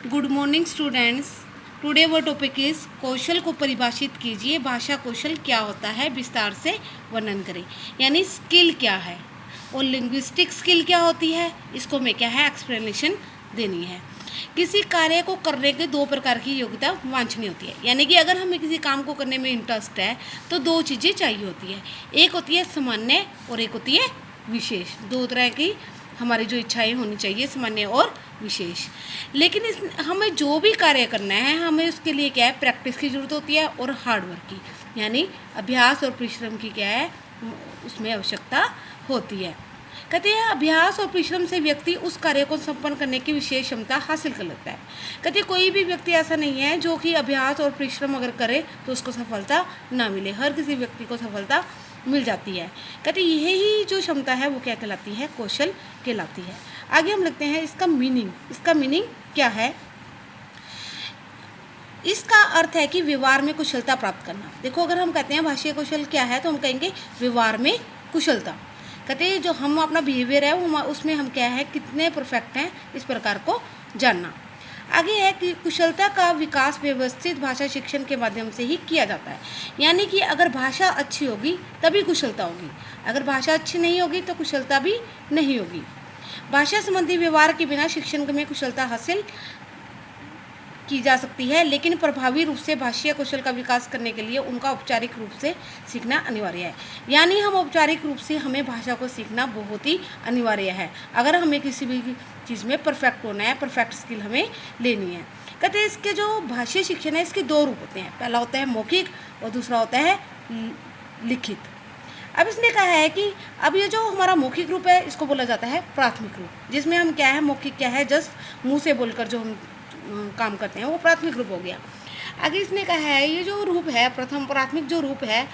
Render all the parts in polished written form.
Good morning students. Today वो topic is कौशल को परिभाषित कीजिए। भाषा कौशल क्या होता है, विस्तार से वर्णन करें। यानी स्किल क्या है और लिंग्विस्टिक स्किल क्या होती है, इसको मैं क्या है एक्सप्लेनेशन देनी है। किसी कार्य को करने के दो प्रकार की योग्यता वांछनीय होती है। यानी कि अगर हमें किसी काम को करने में इंटरेस्ट है तो दो चीज़ें चाहिए होती है। एक होती है सामान्य और एक होती है विशेष। दो तरह की हमारी जो इच्छाएं होनी चाहिए, सामान्य और विशेष। लेकिन हमें जो भी कार्य करना है हमें उसके लिए क्या है, प्रैक्टिस की ज़रूरत होती है और हार्डवर्क की, यानी अभ्यास और परिश्रम की क्या है उसमें आवश्यकता होती है। कहते हैं अभ्यास और परिश्रम से व्यक्ति उस कार्य को संपन्न करने की विशेष क्षमता हासिल कर लेता है। कहते हैं कोई भी व्यक्ति ऐसा नहीं है जो कि अभ्यास और परिश्रम अगर करे तो उसको सफलता ना मिले। हर किसी व्यक्ति को सफलता मिल जाती है। कहते यही जो क्षमता है वो क्या कहलाती है, कौशल कहलाती है। आगे हम लिखते हैं इसका मीनिंग। इसका मीनिंग क्या है? इसका अर्थ है कि व्यवहार में कुशलता प्राप्त करना। देखो अगर हम कहते हैं भाषीय कौशल क्या है तो हम कहेंगे व्यवहार में कुशलता। कहते हैं जो हम अपना बिहेवियर है वो उसमें हम क्या है कितने परफेक्ट हैं, इस प्रकार को जानना। आगे है कि कुशलता का विकास व्यवस्थित भाषा शिक्षण के माध्यम से ही किया जाता है। यानी कि अगर भाषा अच्छी होगी तभी कुशलता होगी, अगर भाषा अच्छी नहीं होगी तो कुशलता भी नहीं होगी। भाषा संबंधी व्यवहार के बिना शिक्षण में कुशलता हासिल की जा सकती है, लेकिन प्रभावी रूप से भाषीय कौशल का विकास करने के लिए उनका औपचारिक रूप से सीखना अनिवार्य है। यानी हम औपचारिक रूप से हमें भाषा को सीखना बहुत ही अनिवार्य है अगर हमें किसी भी चीज़ में परफेक्ट होना है, परफेक्ट स्किल हमें लेनी है। कहते हैं इसके जो भाषीय शिक्षण है इसके दो रूप होते हैं। पहला होता है मौखिक और दूसरा होता है लिखित। अब इसने कहा है कि अब ये जो हमारा मौखिक रूप है इसको बोला जाता है प्राथमिक रूप, जिसमें हम क्या है मौखिक क्या है जस्ट मुँह से बोलकर जो हम काम करते हैं वो प्राथमिक रूप हो गया। आगे इसने कहा है ये जो रूप है प्रथम प्राथमिक जो रूप है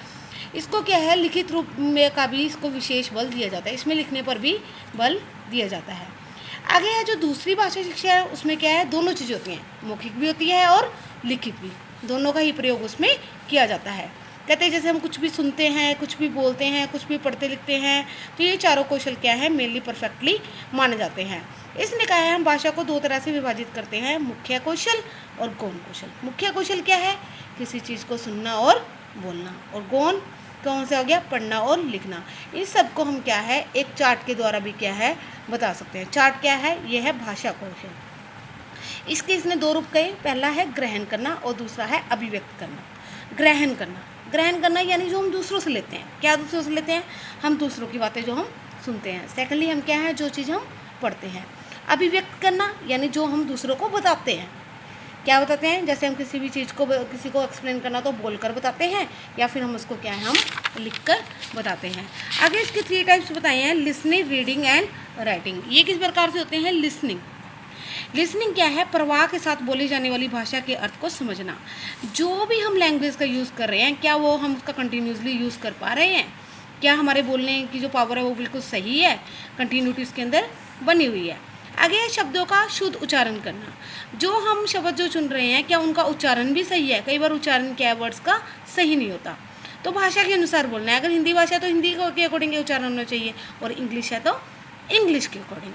इसको क्या है लिखित रूप में का भी इसको विशेष बल दिया जाता है, इसमें लिखने पर भी बल दिया जाता है। आगे है जो दूसरी भाषा शिक्षा है उसमें क्या है दोनों चीज़ें होती हैं, मौखिक भी होती है और लिखित भी, दोनों का ही प्रयोग उसमें किया जाता है। कहते हैं जैसे हम कुछ भी सुनते हैं, कुछ भी बोलते हैं, कुछ भी पढ़ते लिखते हैं, तो ये चारों कौशल क्या है मेनली परफेक्टली माने जाते हैं। इसने कहा है हम भाषा को दो तरह से विभाजित करते हैं, मुख्य कौशल और गौण कौशल। मुख्य कौशल क्या है, किसी चीज़ को सुनना और बोलना, और गौण कौन से हो गया, पढ़ना और लिखना। इन सब को हम क्या है एक चार्ट के द्वारा भी क्या है बता सकते हैं। चार्ट क्या है, यह है भाषा कौशल। इसके इसने दो रूप कहे, पहला है ग्रहण करना और दूसरा है अभिव्यक्त करना। ग्रहण करना, ग्रहण करना यानी जो हम दूसरों से लेते हैं, क्या दूसरों से लेते हैं, हम दूसरों की बातें जो हम सुनते हैं। सेकेंडली हम क्या है जो चीज़ हम पढ़ते हैं। अभिव्यक्त करना यानी जो हम दूसरों को बताते हैं, क्या बताते हैं, जैसे हम किसी भी चीज़ को किसी को एक्सप्लेन करना तो बोलकर बताते हैं या फिर हम उसको क्या है हम लिखकर बताते हैं। आगे इसके 3 टाइप्स बताए हैं, लिसनिंग, रीडिंग एंड राइटिंग। ये किस प्रकार से होते हैं, लिसनिंग। लिसनिंग क्या है, प्रवाह के साथ बोली जाने वाली भाषा के अर्थ को समझना। जो भी हम लैंग्वेज का यूज़ कर रहे हैं क्या वो हम उसका कंटिन्यूसली यूज़ कर पा रहे हैं, क्या हमारे बोलने की जो पावर है वो बिल्कुल सही है, कंटिन्यूटी उसके अंदर बनी हुई है। आगे है शब्दों का शुद्ध उच्चारण करना। जो हम शब्द जो चुन रहे हैं क्या उनका उच्चारण भी सही है। कई बार उच्चारण क्या है वर्ड्स का सही नहीं होता, तो भाषा के अनुसार बोलना है। अगर हिंदी भाषा है तो हिंदी के अकॉर्डिंग उच्चारण होना चाहिए, और इंग्लिश है तो इंग्लिश के अकॉर्डिंग।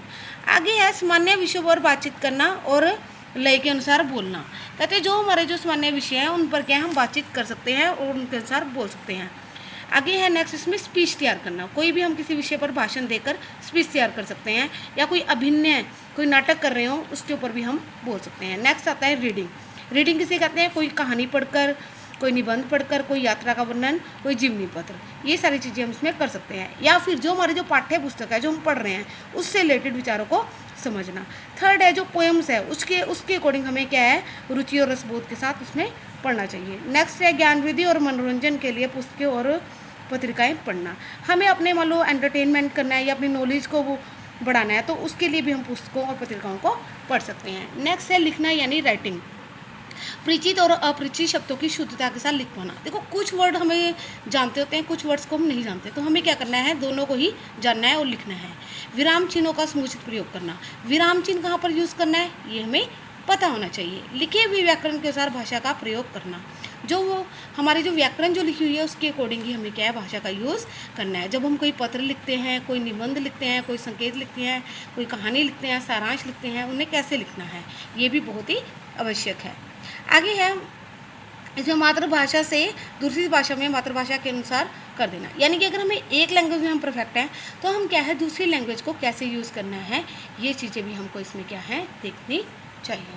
आगे है सामान्य विषयों पर बातचीत करना और लय के अनुसार बोलना। कहते हैं जो हमारे जो सामान्य विषय हैं उन पर क्या हम बातचीत कर सकते हैं और उनके अनुसार बोल सकते हैं। आगे है नेक्स्ट इसमें स्पीच तैयार करना। कोई भी हम किसी विषय पर भाषण देकर स्पीच तैयार कर सकते हैं, या कोई अभिनय कोई नाटक कर रहे हो उसके ऊपर भी हम बोल सकते हैं। नेक्स्ट आता है रीडिंग। रीडिंग किसे कहते हैं, कोई कहानी पढ़कर, कोई निबंध पढ़कर, कोई यात्रा का वर्णन, कोई जीवनी पत्र, ये सारी चीज़ें हम इसमें कर सकते हैं। या फिर जो हमारी जो पाठ्य पुस्तक है जो हम पढ़ रहे हैं उससे रिलेटेड विचारों को समझना। थर्ड है जो पोएम्स है उसके अकॉर्डिंग हमें क्या है रुचि और रसबोध के साथ उसमें पढ़ना चाहिए। नेक्स्ट है ज्ञान वृद्धि और मनोरंजन के लिए पुस्तकें और पत्रिकाएं पढ़ना। हमें अपने मान लो एंटरटेनमेंट करना है या अपनी नॉलेज को वो बढ़ाना है तो उसके लिए भी हम पुस्तकों और पत्रिकाओं को पढ़ सकते हैं। नेक्स्ट है लिखना यानी राइटिंग। परिचित और अपरिचित शब्दों की शुद्धता के साथ लिख पाना। देखो कुछ वर्ड हमें जानते होते हैं, कुछ वर्ड्स को हम नहीं जानते, तो हमें क्या करना है दोनों को ही जानना है और लिखना है। विराम चिन्हों का समुचित प्रयोग करना। विराम चिन्ह कहाँ पर यूज़ करना है ये हमें पता होना चाहिए। लिखे हुए व्याकरण के अनुसार भाषा का प्रयोग करना। जो वो हमारी जो व्याकरण जो लिखी हुई है उसके अकॉर्डिंग ही हमें क्या है भाषा का यूज़ करना है। जब हम कोई पत्र लिखते हैं, कोई निबंध लिखते हैं, कोई संकेत लिखते हैं, कोई कहानी लिखते हैं, सारांश लिखते हैं, उन्हें कैसे लिखना है ये भी बहुत ही आवश्यक है। आगे है इसमें मातृभाषा से दूसरी भाषा में मातृभाषा के अनुसार कर देना, यानी कि अगर हमें एक लैंग्वेज में हम परफेक्ट हैं तो हम क्या है दूसरी लैंग्वेज को कैसे यूज़ करना है, ये चीज़ें भी हमको इसमें क्या है देखनी चाहिए।